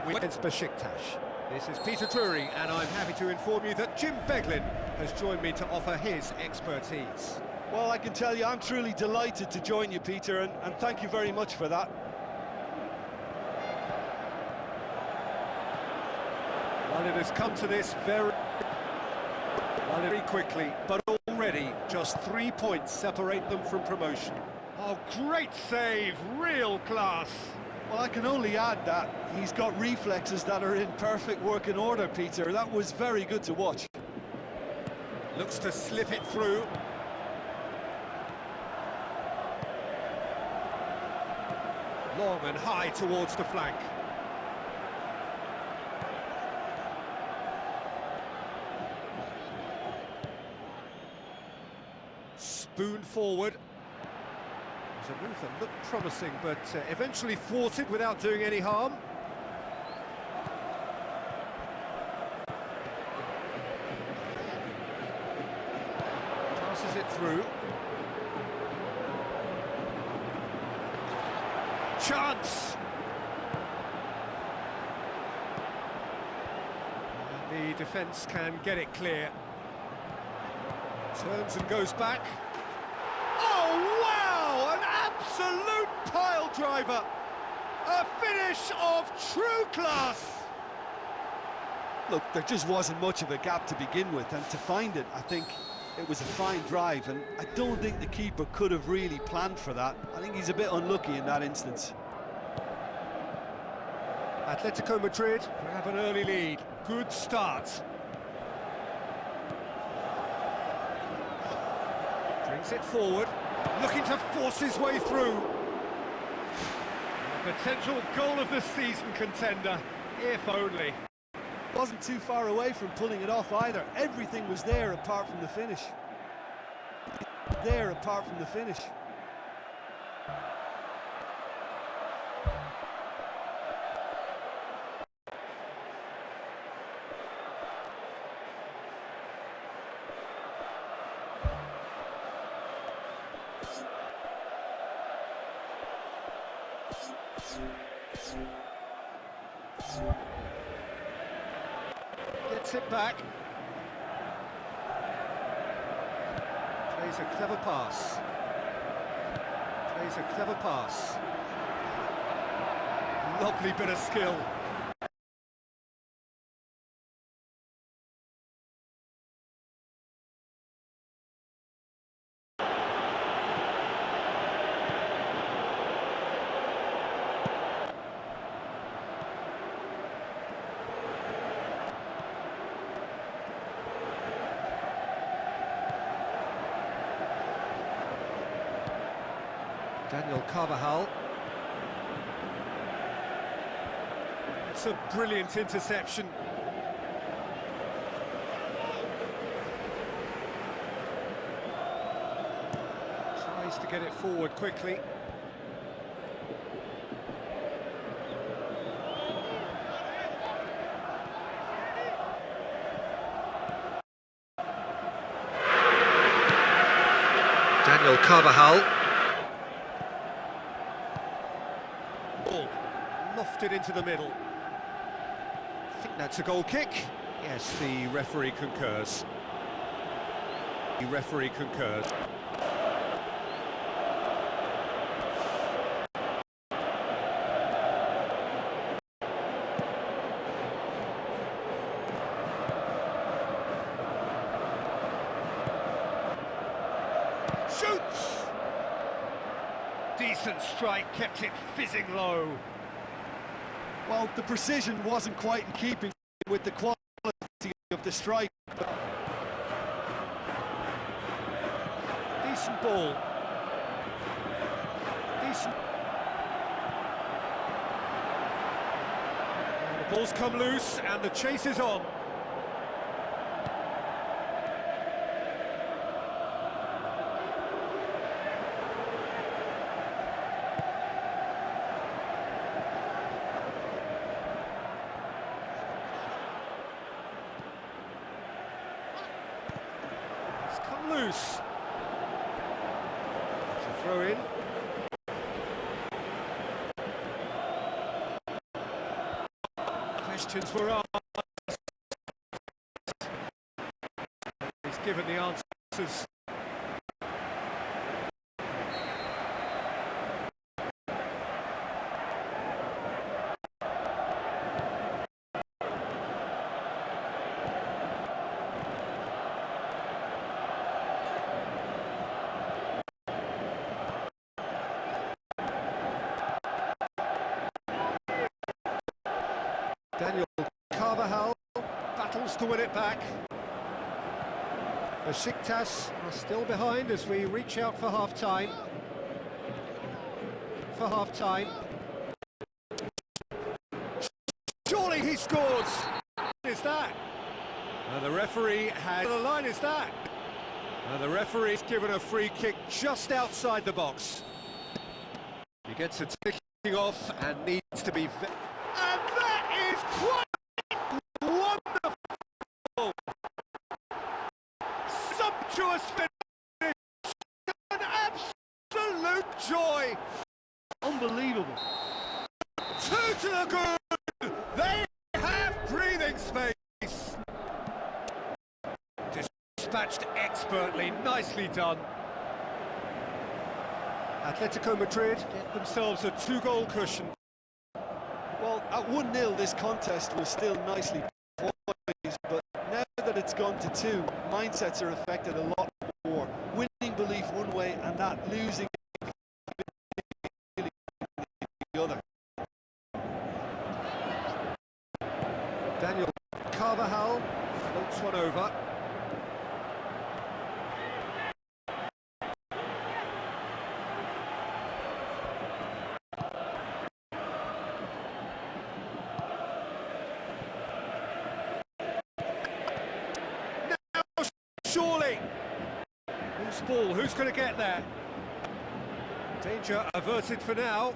Against Beşiktaş. This is Peter Drury, and I'm happy to inform you that Jim Beglin has joined me to offer his expertise. Well, I can tell you I'm truly delighted to join you, Peter, and thank you very much for that. Well, it has come to this very quickly, but already just 3 points separate them from promotion. Oh, great save, real class. Well, I can only add that he's got reflexes that are in perfect working order, Peter. That was very good to watch. Looks to slip it through. Long and high towards the flank. Spoon forward. There's a move that looked promising, but eventually thwarted without doing any harm. Passes it through. Chance! And the defence can get it clear. Turns and goes back. Oh, wow! An absolute pile driver! A finish of true class! Look, there just wasn't much of a gap to begin with, and to find it, I think it was a fine drive, and I don't think the keeper could have really planned for that. I think he's a bit unlucky in that instance. Atletico Madrid have an early lead. Good start. Brings it forward, looking to force his way through. A potential goal of the season contender, if only. Wasn't too far away from pulling it off either. Everything was there apart from the finish. There apart from the finish. Gets it back. Plays a clever pass. Plays a clever pass. Lovely bit of skill. Daniel Carvajal. It's a brilliant interception. Tries to get it forward quickly. Daniel Carvajal. Lofted into the middle. I think that's a goal kick. Yes, the referee concurs. The referee concurs. Shoots! Decent strike, kept it fizzing low. Well, the precision wasn't quite in keeping with the quality of the strike. Decent ball. Decent. And the ball's come loose and the chase is on. Come loose. It's a throw in. questions were asked. He's given the answers. Daniel Carvajal battles to win it back. Beşiktaş are still behind as we reach out for half-time. Surely he scores! Is that? The referee had... The line is that? The referee's given a free kick just outside the box. He gets a ticking off and needs to be... And that is quite wonderful! Sumptuous finish! An absolute joy! Unbelievable. Two to the good! They have breathing space! Dispatched expertly, nicely done. Atletico Madrid get themselves a two-goal cushion. Well, at 1-0 this contest was still nicely poised, but now that it's gone to 2, mindsets are affected a lot more. Winning belief one way and that losing the other. Daniel Carvajal floats one over. Surely! Whose ball? Who's going to get there? Danger averted for now.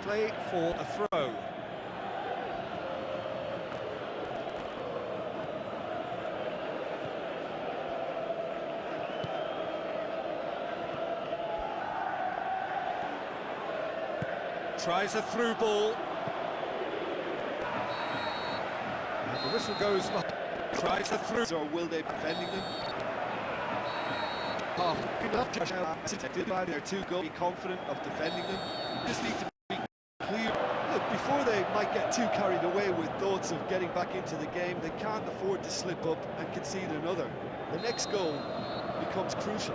Play for a throw. Tries a through ball. And the whistle goes. Tries a through. Or will they be defending them? They're too good. Be confident of defending them. Just need to be clear. Look, before they might get too carried away with thoughts of getting back into the game, they can't afford to slip up and concede another. The next goal becomes crucial.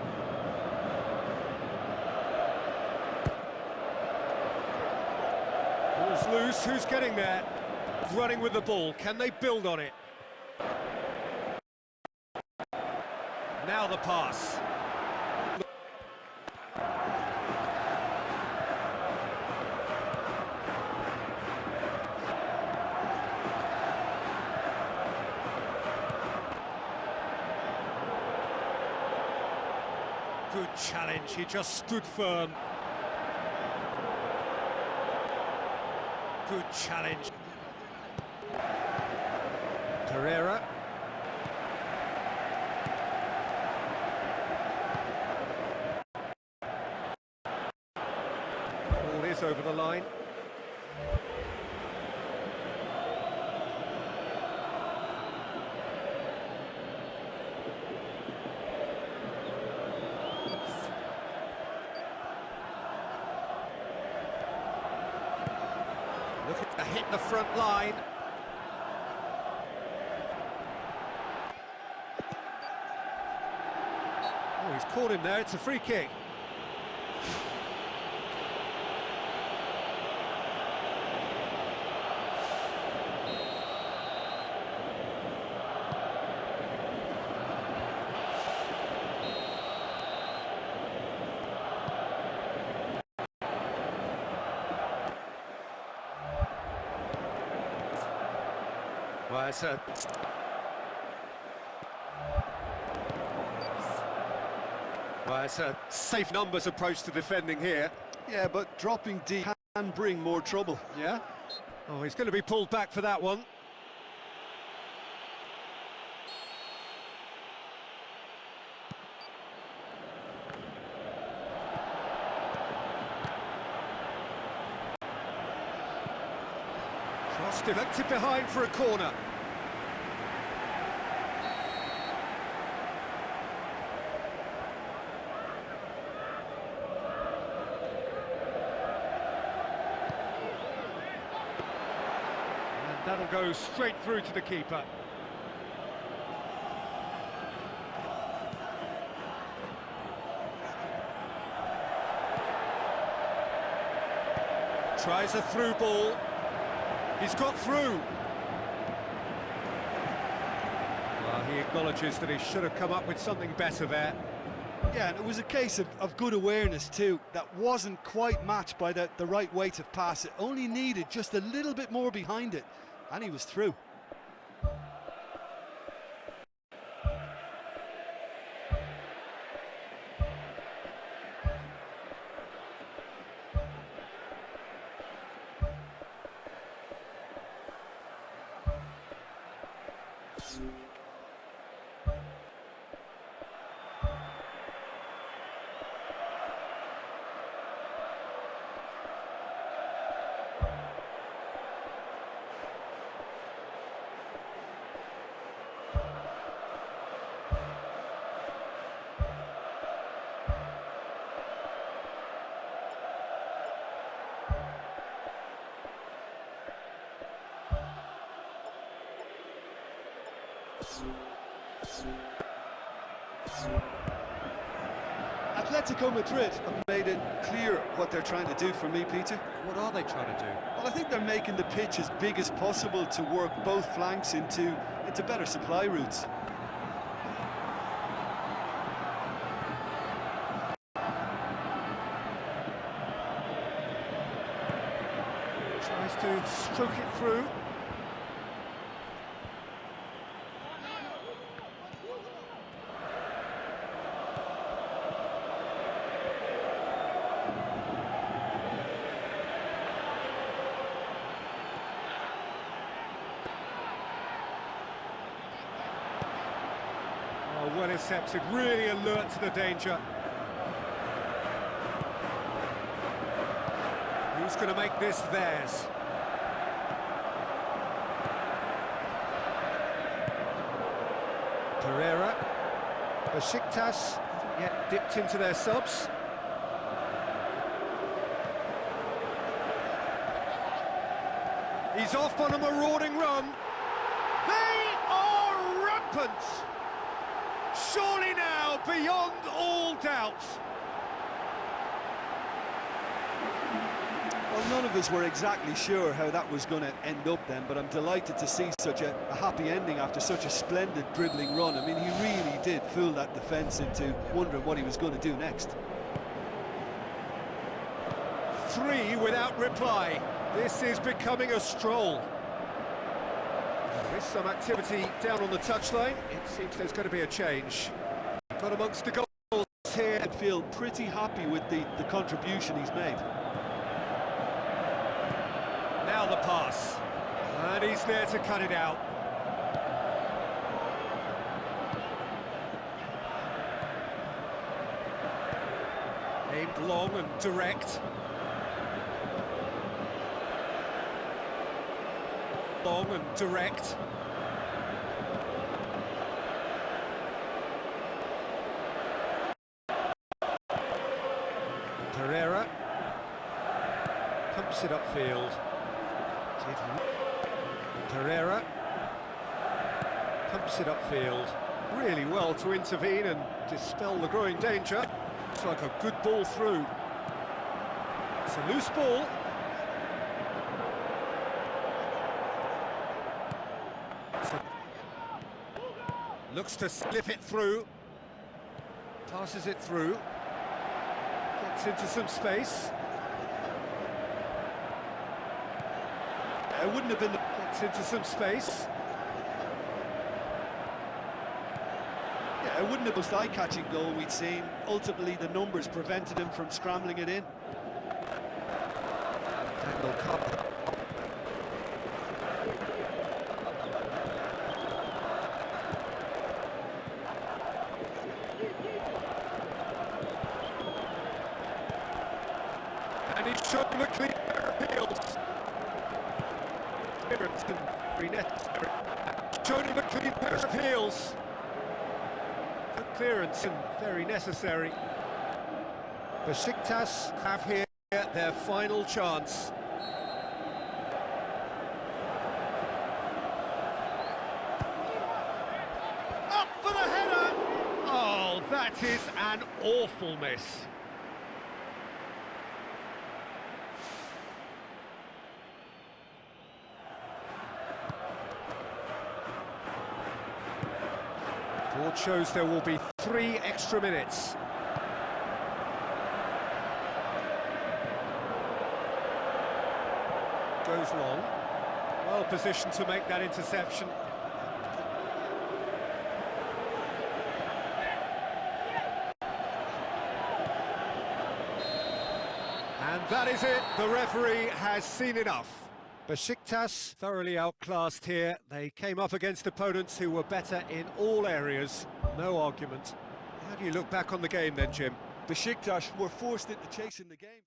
Ball's loose, who's getting there? Running with the ball, can they build on it? Now the pass. Good challenge, he just stood firm. Good challenge. Pereira. Ball is over the line. Looking to hit the front line. Oh, he's caught him there, it's a free kick. Well, it's a safe numbers approach to defending here. Yeah, but dropping deep can bring more trouble. Yeah? Oh, he's going to be pulled back for that one. Deflected behind for a corner. And that'll go straight through to the keeper. Tries a through ball. He's got through. Well, he acknowledges that he should have come up with something better there. Yeah, and it was a case of good awareness too. That wasn't quite matched by the right weight of pass. It only needed just a little bit more behind it, and he was through. Atletico Madrid have made it clear what they're trying to do for me, Peter. What are they trying to do? Well, I think they're making the pitch as big as possible to work both flanks into better supply routes. Tries to stroke it through. Well intercepted, really alert to the danger. Who's going to make this theirs? Pereira. Beşiktaş haven't yet dipped into their subs. He's off on a marauding run. They are rampant. Surely now, beyond all doubt. Well, none of us were exactly sure how that was going to end up then, but I'm delighted to see such a happy ending after such a splendid dribbling run. I mean, he really did fool that defence into wondering what he was going to do next. 3 without reply. This is becoming a stroll. With some activity down on the touchline, it seems there's going to be a change. Got amongst the goals here. I feel pretty happy with the contribution he's made. Now the pass. And he's there to cut it out. Aimed long and direct. Long and direct. Pereira pumps it upfield. Pereira pumps it upfield. Really well to intervene and dispel the growing danger. It's like a good ball through. It's a loose ball. Looks to slip it through. Passes it through. Gets into some space. It wouldn't have been... Gets into some space. Yeah, it wouldn't have been the most eye-catching goal we'd seen. Ultimately, the numbers prevented him from scrambling it in. Angle cover. And he's shown the clear appeals. clearance and very necessary. Showing him a clean pair of heels. Good clearance and very necessary. Beşiktaş have here their final chance. Up for the header! Oh, that is an awful miss. Board shows there will be 3 extra minutes. Goes long. Well positioned to make that interception. And that is it. The referee has seen enough. Beşiktaş thoroughly outclassed here. They came up against opponents who were better in all areas. No argument. How do you look back on the game then, Jim? Beşiktaş were forced into chasing the game.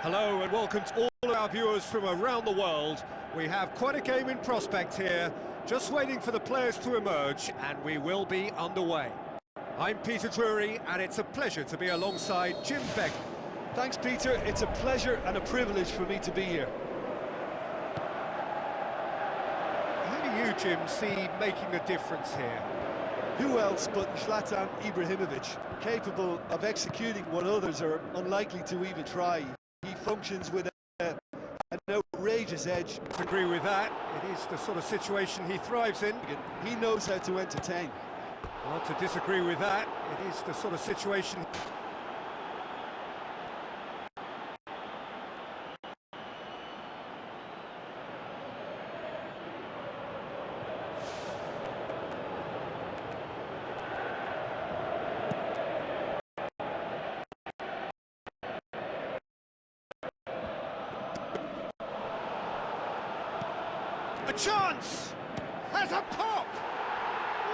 Hello and welcome to all our viewers from around the world. We have quite a game in prospect here, just waiting for the players to emerge, and we will be underway. I'm Peter Drury, and it's a pleasure to be alongside Jim Beck. Thanks, Peter. It's a pleasure and a privilege for me to be here. Who do you, Jim, see making a difference here? Who else but Zlatan Ibrahimovic, capable of executing what others are unlikely to even try. He functions with an outrageous edge. I agree with that. It is the sort of situation he thrives in. He knows how to entertain. Not to disagree with that. It is the sort of situation... A chance! Has a pop!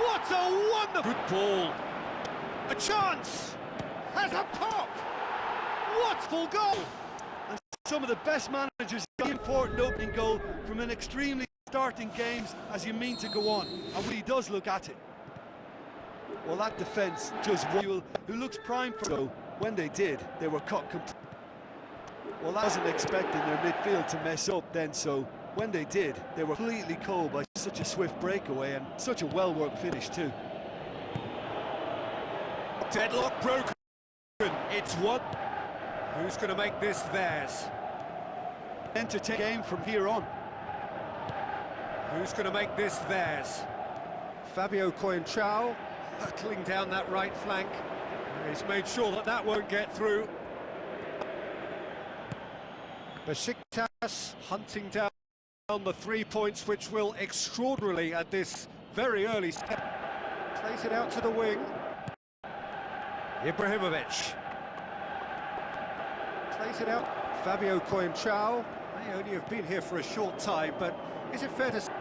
What a wonderful ball! A chance! Has a pop! What full goal! And some of the best managers get the important opening goal from an extremely starting games as you mean to go on, and he does look at it. Well, that defence just who looks primed for goal. When they did, they were cut completely. Well, I wasn't expecting their midfield to mess up then, so when they did, they were completely cold by such a swift breakaway and such a well-worked finish too. Deadlock broken. It's one. Who's going to make this theirs? Entertain game from here on. Who's going to make this theirs? Fabio Coentrao hurtling down that right flank. He's made sure that that won't get through. Beşiktaş hunting down the 3 points, which will extraordinarily at this very early step. Plays it out to the wing. Ibrahimovic. Plays it out. Fabio Coentrao may only have been here for a short time, but is it fair to say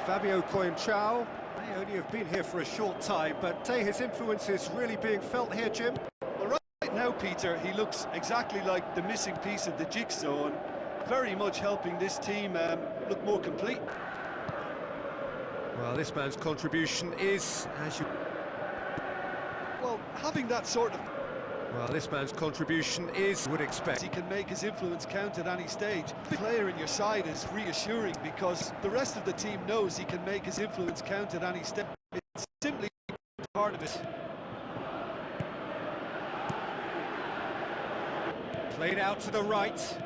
Fabio Coentrao may only have been here for a short time, but say his influence is really being felt here, Jim? Well, right now, Peter, he looks exactly like the missing piece of the jigsaw, and very much helping this team look more complete. Well, this man's contribution is, as you... Well, having that sort of... Well, this man's contribution is, would expect. He can make his influence count at any stage. The player in your side is reassuring because the rest of the team knows he can make his influence count at any stage. It's simply part of it. Played out to the right.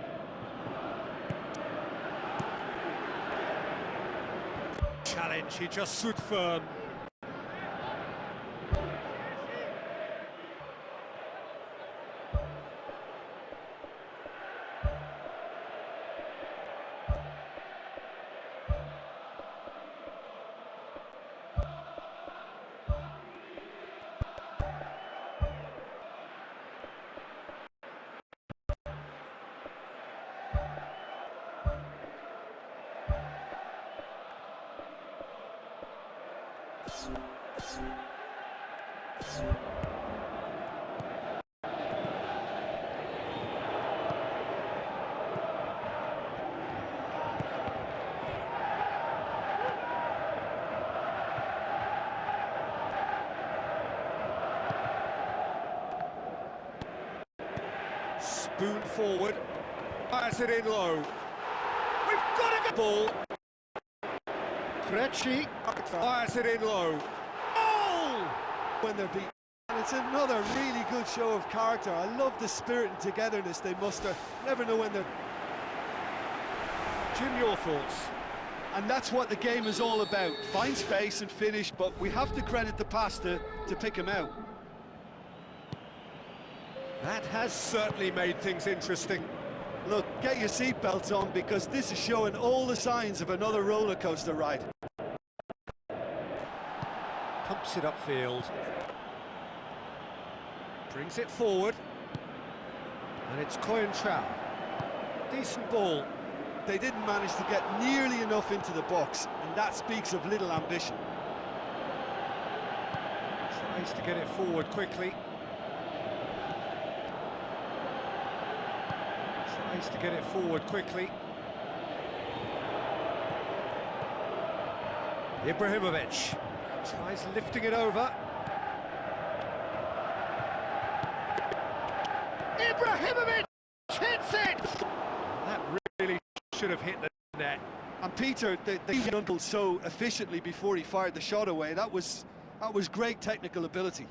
Challenge, he just stood firm. Spoon forward, fires it in low. We've got a good ball. Krejci fires it in low. Oh! When they're beaten. And it's another really good show of character. I love the spirit and togetherness they muster. Never know when they're... Jim, your thoughts? And that's what the game is all about. Find space and finish, but we have to credit the pass to pick him out. That has certainly made things interesting. Look, get your seatbelts on because this is showing all the signs of another roller coaster ride. Pumps it upfield. Brings it forward. And it's Coentrao. Decent ball. They didn't manage to get nearly enough into the box, and that speaks of little ambition. Tries to get it forward quickly. Tries to get it forward quickly. Ibrahimovic tries lifting it over. Ibrahimovic hits it! That really should have hit the net. And Peter, they handled so efficiently before he fired the shot away. That was great technical ability.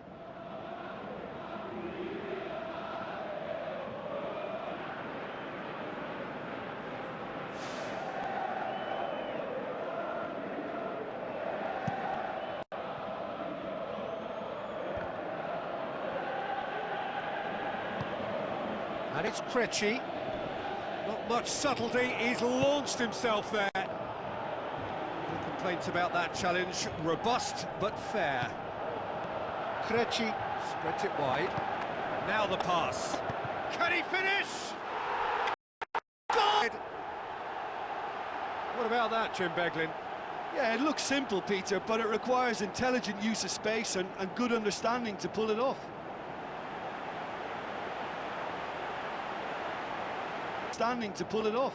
And it's Krejci. Not much subtlety, he's launched himself there. No complaints about that challenge. Robust but fair. Krejci spreads it wide. Now the pass. Can he finish? Goal! What about that, Jim Beglin? Yeah, it looks simple, Peter, but it requires intelligent use of space and good understanding to pull it off. Standing to pull it off.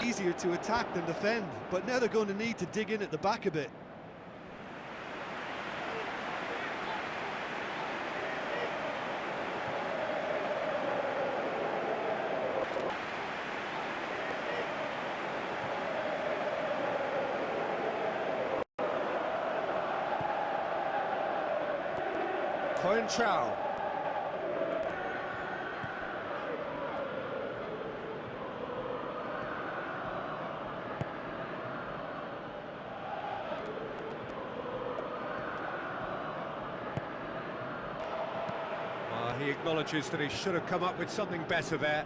Easier to attack than defend, but now they're going to need to dig in at the back a bit. Cohen Chow. He acknowledges that he should have come up with something better there.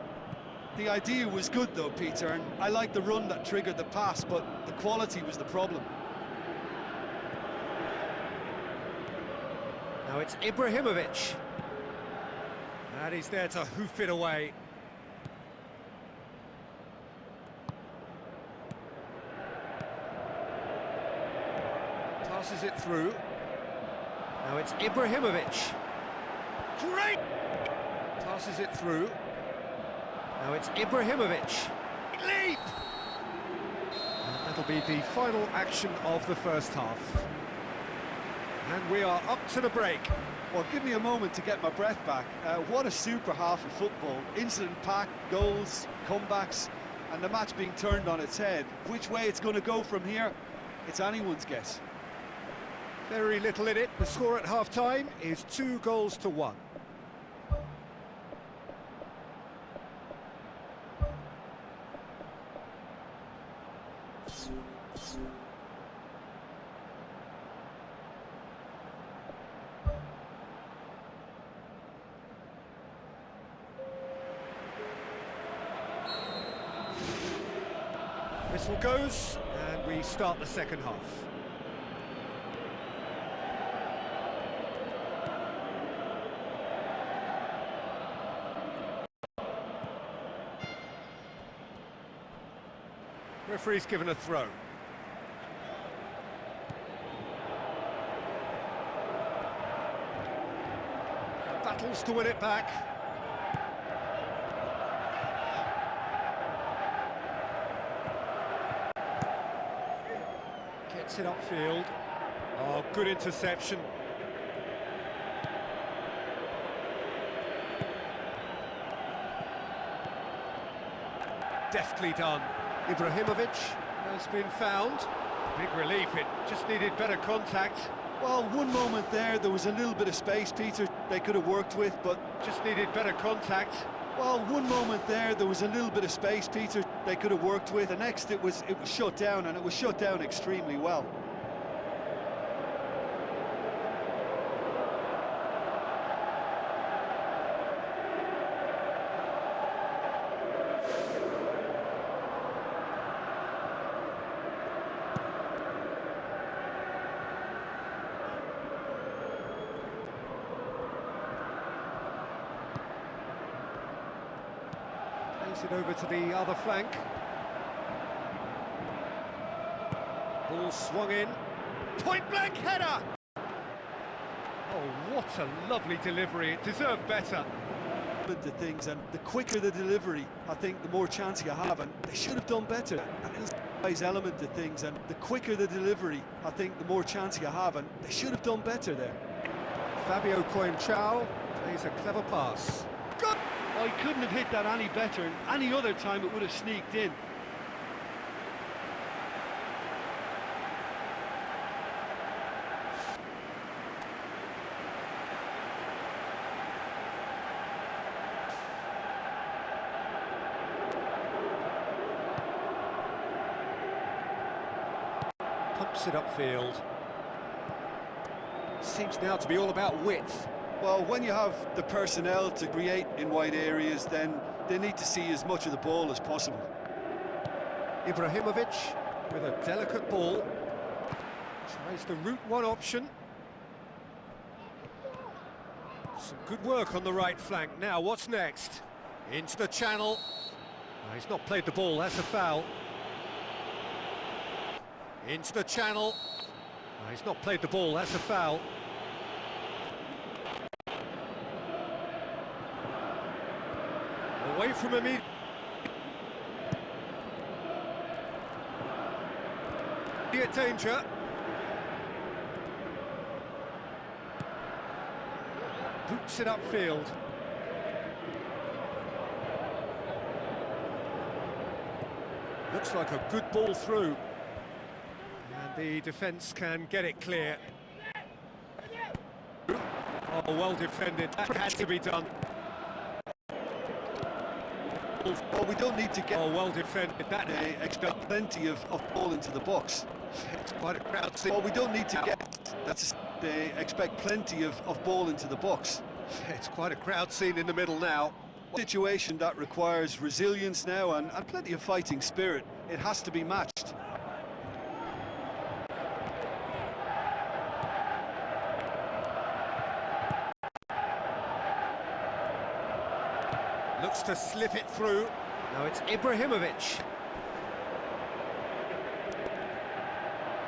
The idea was good though, Peter, and I like the run that triggered the pass, but the quality was the problem. Now it's Ibrahimovic. And he's there to hoof it away. Passes it through. Now it's Ibrahimovic. Great! Passes it through. Now it's Ibrahimovic. Leap! And that'll be the final action of the first half. And we are up to the break. Well, give me a moment to get my breath back. What a super half of football. Incident-packed, goals, comebacks, and the match being turned on its head. Which way it's going to go from here, it's anyone's guess. Very little in it. The score at half-time is 2-1. Whistle goes, and we start the second half. Referee's given a throw. Battles to win it back. Gets it upfield. Oh, good interception. Deftly done. Ibrahimovic has been found. Big relief, it just needed better contact. Well, one moment there was a little bit of space, Peter, they could have worked with, but... Just needed better contact. Well, one moment there was a little bit of space, Peter, they could have worked with. The next, it was shut down, and it was shut down extremely well. Plays it over to the other flank. Ball swung in. Point-blank header! Oh, what a lovely delivery. It deserved better. To things, and the quicker the delivery, I think the more chance you have, and they should have done better. A little surprise element to things, and the quicker the delivery, I think the more chance you have, and they should have done better there. Fabio Coenchao plays a clever pass. Good! I couldn't have hit that any better, and any other time it would have sneaked in. Pumps it upfield. Seems now to be all about width. Well, when you have the personnel to create in wide areas, then they need to see as much of the ball as possible. Ibrahimovic with a delicate ball. Tries the route one option. Some good work on the right flank. Now, what's next? Into the channel. Oh, he's not played the ball, that's a foul. Into the channel. Oh, he's not played the ball, that's a foul. Away from him. Immediate danger. Boots it upfield. Looks like a good ball through. And the defence can get it clear. Oh, well defended. That had to be done. Well, we don't need to get... Oh, well defended. That They expect plenty of ball into the box. it's quite a crowd scene. Well, we don't need to get... They expect plenty of ball into the box. It's quite a crowd scene in the middle now. Situation that requires resilience now and plenty of fighting spirit. It has to be matched. Looks to slip it through. Now it's Ibrahimovic.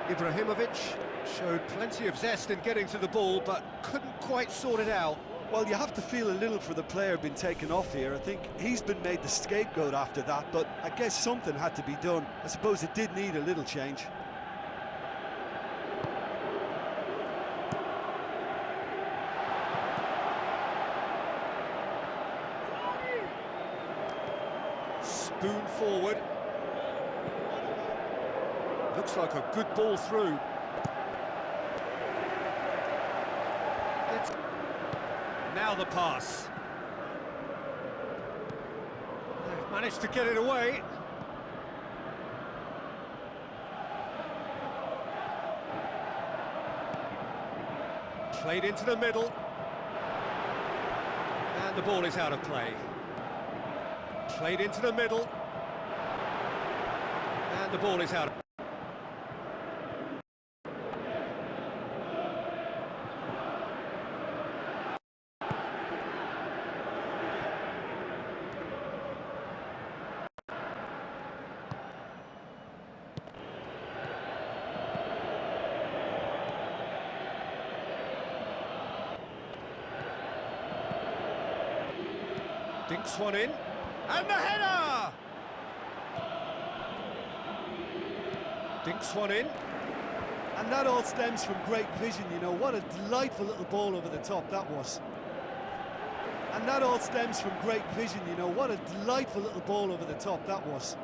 Ibrahimovic showed plenty of zest in getting to the ball, but couldn't quite sort it out. Well, you have to feel a little for the player being taken off here. I think he's been made the scapegoat after that, but I guess something had to be done. I suppose it did need a little change. Spoon forward. Looks like a good ball through. Now the pass. They've managed to get it away. Played into the middle. And the ball is out of play. Played into the middle. And the ball is out. Dinks one in. And the header! Dinks one in. And that all stems from great vision, you know. What a delightful little ball over the top that was. And that all stems from great vision, you know. What a delightful little ball over the top that was.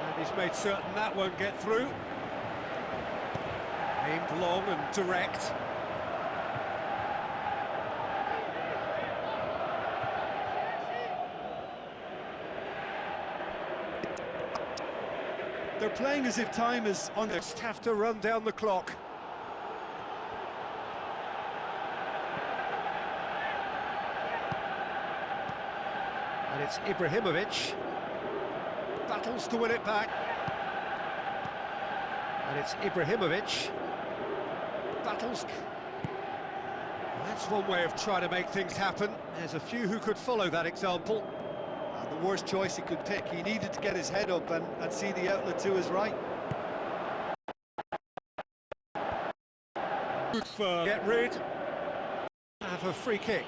And he's made certain that won't get through. Aimed long and direct. They're playing as if time is on their... Just have to run down the clock. And it's Ibrahimovic. Battles to win it back. And it's Ibrahimovic. Battles. That's one way of trying to make things happen. There's a few who could follow that example. The worst choice he could pick. He needed to get his head up and see the outlet to his right. Good for get rid. Have a free kick.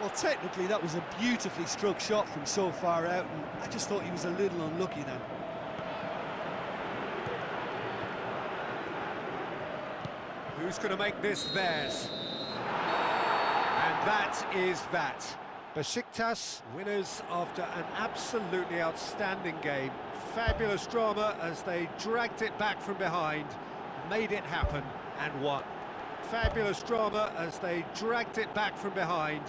Well, technically that was a beautifully struck shot from so far out, and I just thought he was a little unlucky then. Who's going to make this theirs? And that is that. Beşiktaş winners after an absolutely outstanding game. Fabulous drama as they dragged it back from behind, made it happen and won. Fabulous drama as they dragged it back from behind.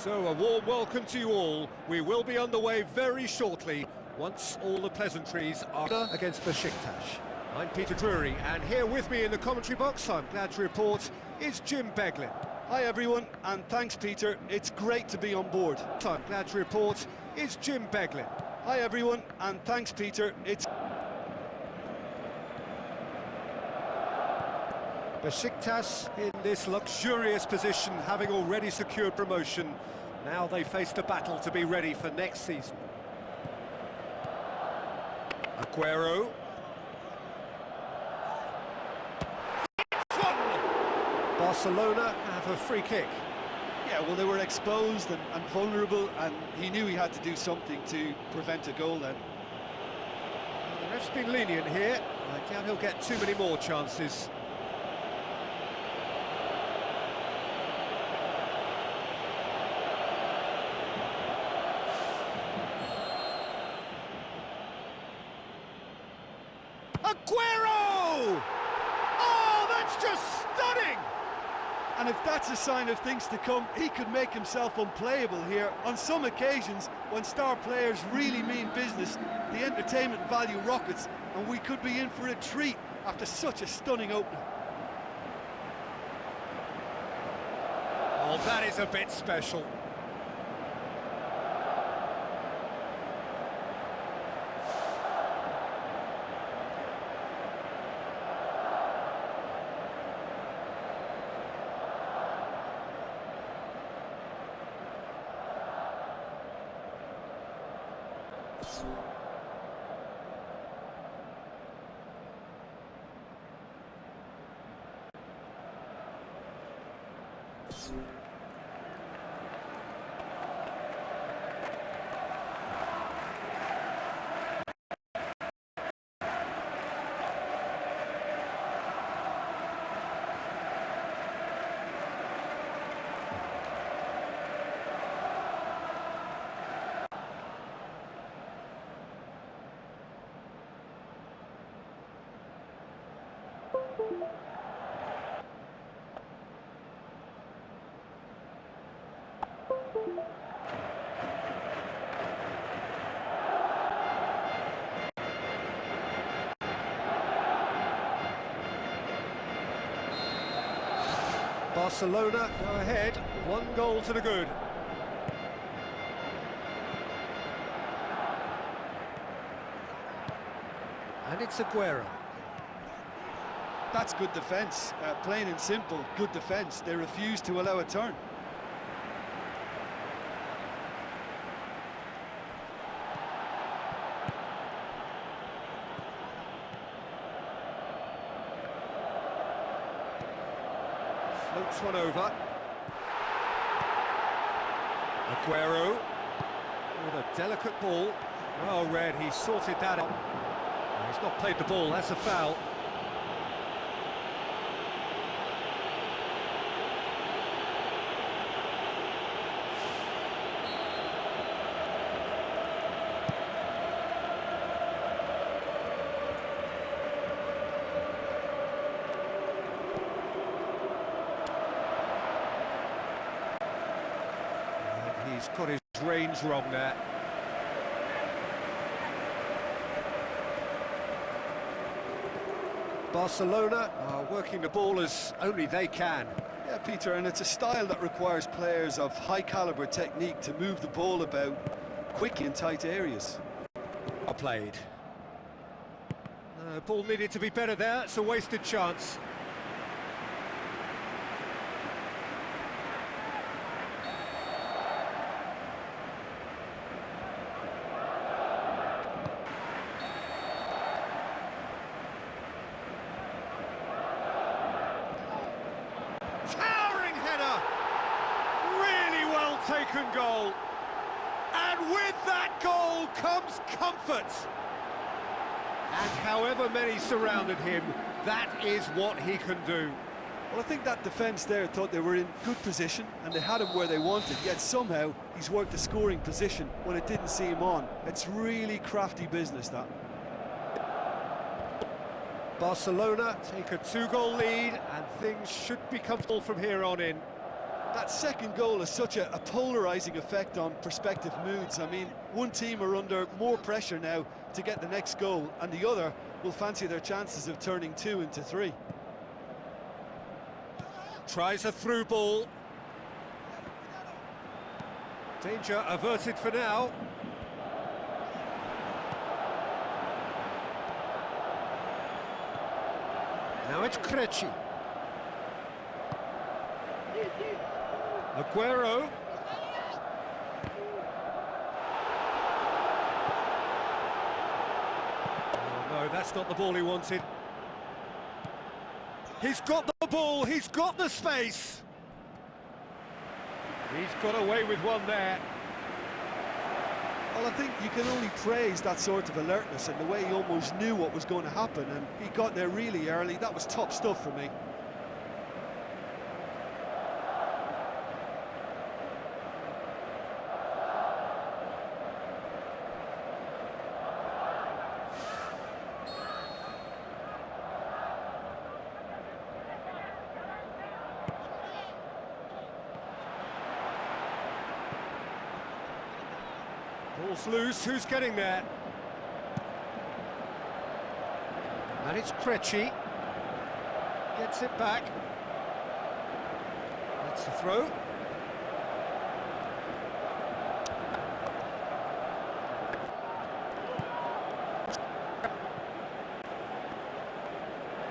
So a warm welcome to you all. We will be underway very shortly once all the pleasantries are against Beşiktaş. I'm Peter Drury, and here with me in the commentary box, I'm glad to report, is Jim Beglin. Hi everyone, and thanks Peter, it's great to be on board. I'm glad to report, is Jim Beglin. Hi everyone, and thanks Peter, it's... Beşiktaş in this luxurious position, having already secured promotion. Now they face the battle to be ready for next season. Aguero. Barcelona have a free kick. Yeah, well, they were exposed and vulnerable, and he knew he had to do something to prevent a goal then. Well, the ref's been lenient here. I doubt he'll get too many more chances. Aguero! Oh, that's just stunning! And if that's a sign of things to come, he could make himself unplayable here. On some occasions, when star players really mean business, the entertainment value rockets, and we could be in for a treat after such a stunning opening. Oh, that is a bit special. Barcelona go ahead, 1 goal to the good. And it's Aguero. That's good defence, plain and simple, good defence. They refuse to allow a turn. Floats one over. Aguero with a delicate ball. Well read, he sorted that out. He's not played the ball, that's a foul. He's got his range wrong there. Barcelona are working the ball as only they can. Yeah, Peter, and it's a style that requires players of high-caliber technique to move the ball about quickly in tight areas. Well played. Ball needed to be better there, it's a wasted chance. Towering header! Really well taken goal. And with that goal comes comfort. And however many surrounded him, that is what he can do. Well, I think that defence there thought they were in good position and they had him where they wanted, yet somehow he's worked the scoring position when it didn't see him on. It's really crafty business, that. Barcelona take a 2-goal lead and things should be comfortable from here on in. That second goal has such a polarising effect on prospective moods. I mean, one team are under more pressure now to get the next goal, and the other will fancy their chances of turning 2 into 3. Tries a through ball. Danger averted for now. Now it's Krejci. Aguero. Oh no, that's not the ball he wanted. He's got the ball, he's got the space. He's got away with one there. Well, I think you can only praise that sort of alertness and the way he almost knew what was going to happen, and he got there really early. That was top stuff for me. Ball's loose, who's getting there? And it's Krejci. Gets it back. That's the throw.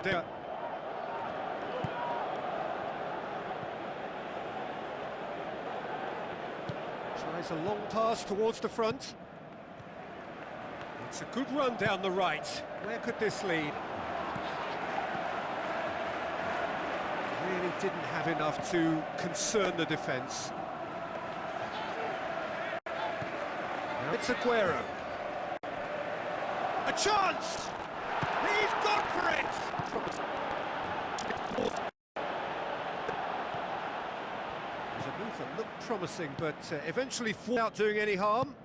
There. Tries a long pass towards the front. It's a good run down the right. Where could this lead? Really didn't have enough to concern the defence. Now it's Aguero. A chance! He's gone for it! It was a move that looked promising, but eventually without doing any harm.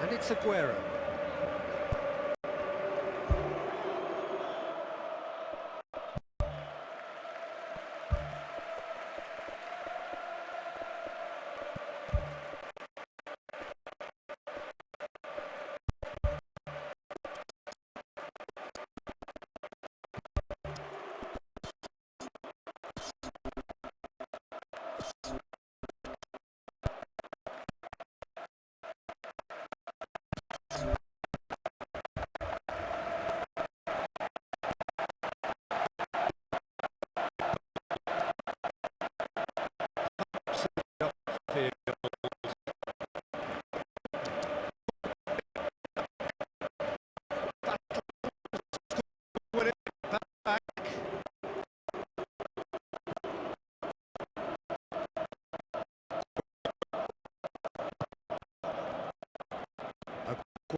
And it's Aguero.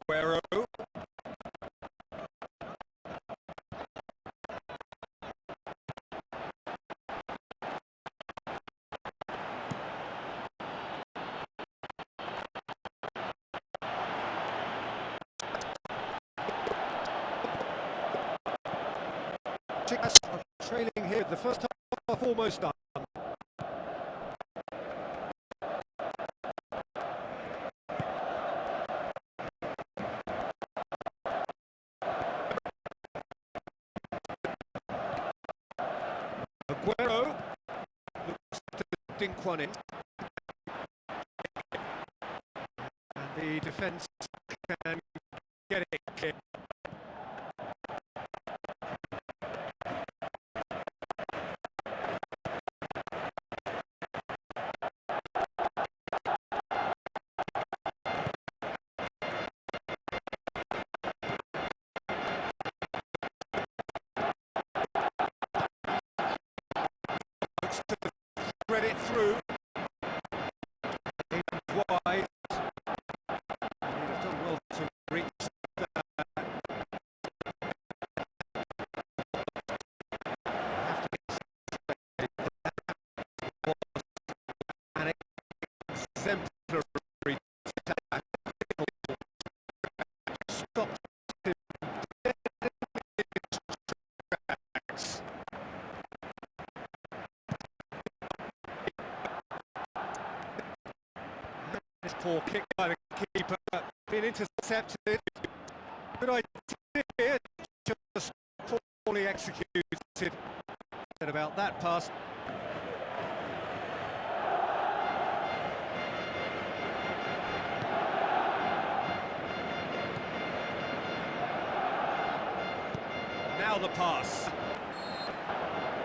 Aguero. Beşiktaş are trailing here. The first half almost done. Aguero looks to dink one in. And the defence can get it clear. Thread it through. In wide. He'd have done well to reach that. Have to be that was an exemplary tackle. Stopped him dead in his tracks. Poor kick by the keeper, being intercepted. Good idea, just poorly executed. Said about that pass. Now the pass.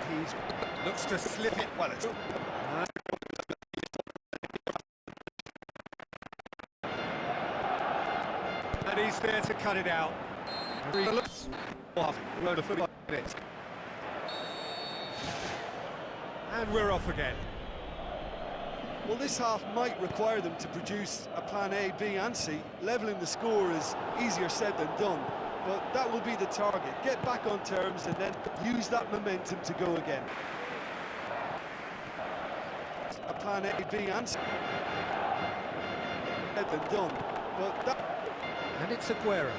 He looks to slip it well. And he's there to cut it out. And we're off again. Well, this half might require them to produce a plan A, B and C. Levelling the score is easier said than done, but that will be the target. Get back on terms and then use that momentum to go again. A plan A, B and C. Said than done, but that... And it's Aguero.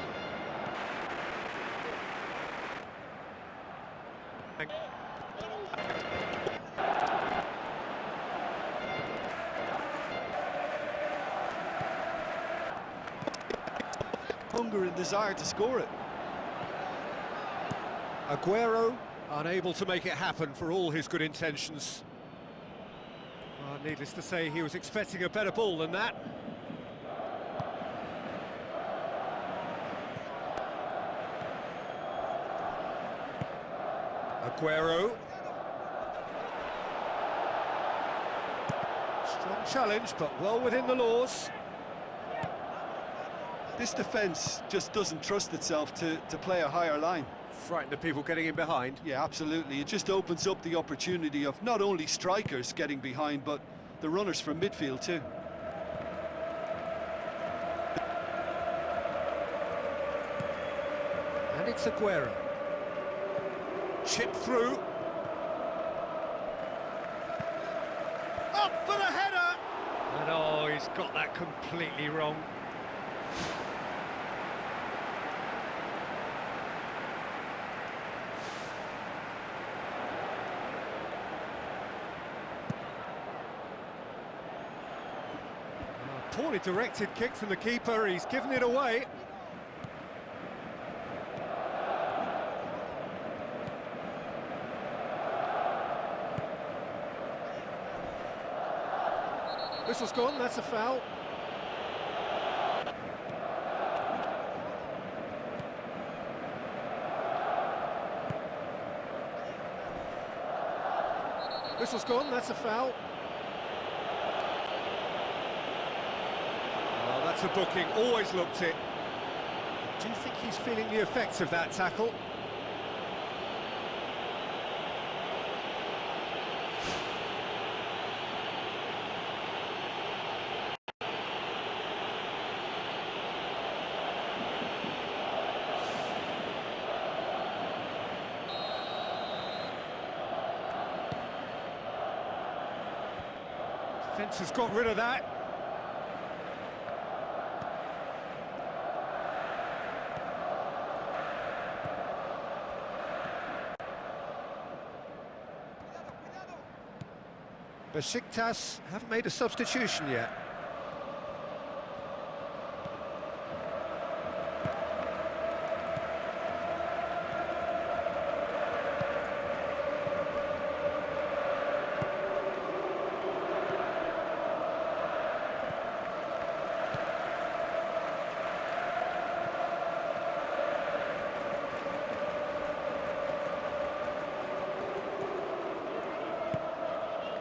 Hunger and desire to score it. Aguero unable to make it happen for all his good intentions. Needless to say, he was expecting a better ball than that. Aguero. Strong challenge, but well within the laws. This defence just doesn't trust itself to play a higher line. Frightened of people getting in behind. Yeah, absolutely. It just opens up the opportunity of not only strikers getting behind, but the runners from midfield too. And it's Aguero. Chip through. Up for the header! And oh, he's got that completely wrong. Poorly directed kick from the keeper, he's given it away. Whistle's gone, that's a foul. Whistle's gone, that's a foul. Oh, that's a booking, always looked it. Do you think he's feeling the effects of that tackle? Defence has got rid of that. Beşiktaş haven't made a substitution yet.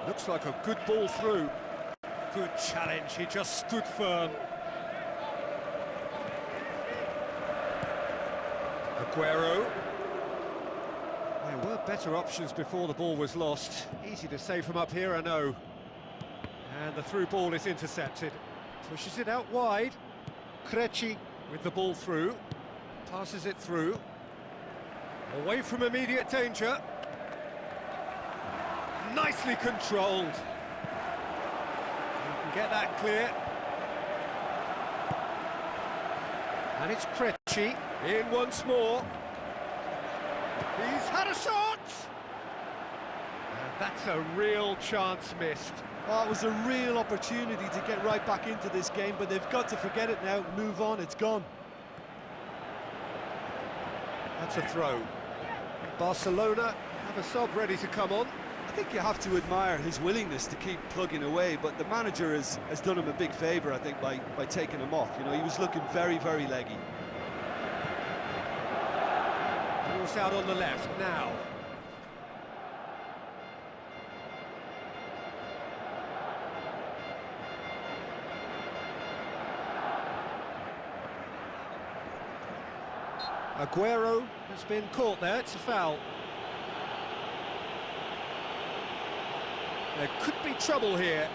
Looks like a good ball through. Good challenge, he just stood firm. Aguero. There were better options before the ball was lost. Easy to save from up here, I know. And the through ball is intercepted. Pushes it out wide. Krejci with the ball through. Passes it through. Away from immediate danger. Nicely controlled. You can get that clear. And it's Krejci in once more. He's had a shot! And that's a real chance missed. Oh, it was a real opportunity to get right back into this game, but they've got to forget it now, move on, it's gone. That's a throw. Barcelona have a sub ready to come on. I think you have to admire his willingness to keep plugging away, but the manager has done him a big favour, I think, by taking him off. You know, he was looking very, very leggy. Ball's out on the left now. Aguero has been caught there, it's a foul. There could be trouble here,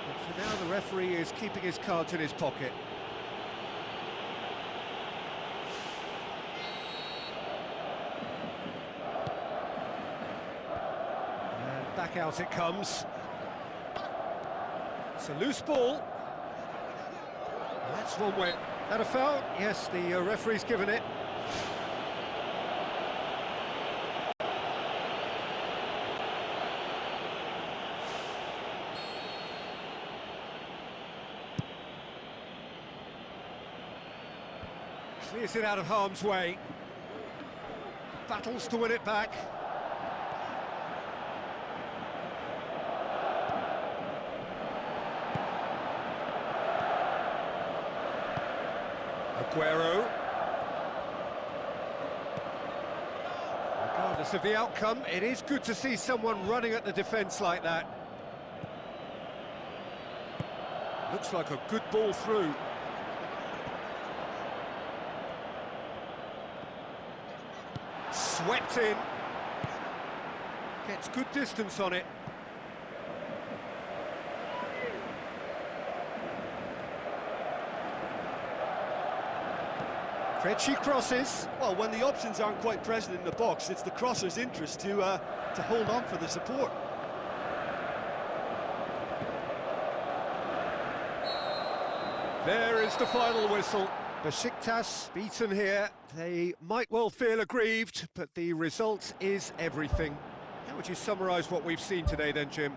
but for now the referee is keeping his cards in his pocket. And back out it comes. It's a loose ball. That's one way. That a foul? Yes, the referee's given it. Clears it out of harm's way. Battles to win it back. Aguero. Regardless of the outcome, it is good to see someone running at the defence like that. Looks like a good ball through. Swept in. Gets good distance on it. Fetchy crosses. Well, when the options aren't quite present in the box, it's the crosser's interest to hold on for the support. There is the final whistle. Beşiktaş beaten here. They might well feel aggrieved, but the result is everything. How would you summarise what we've seen today then, Jim?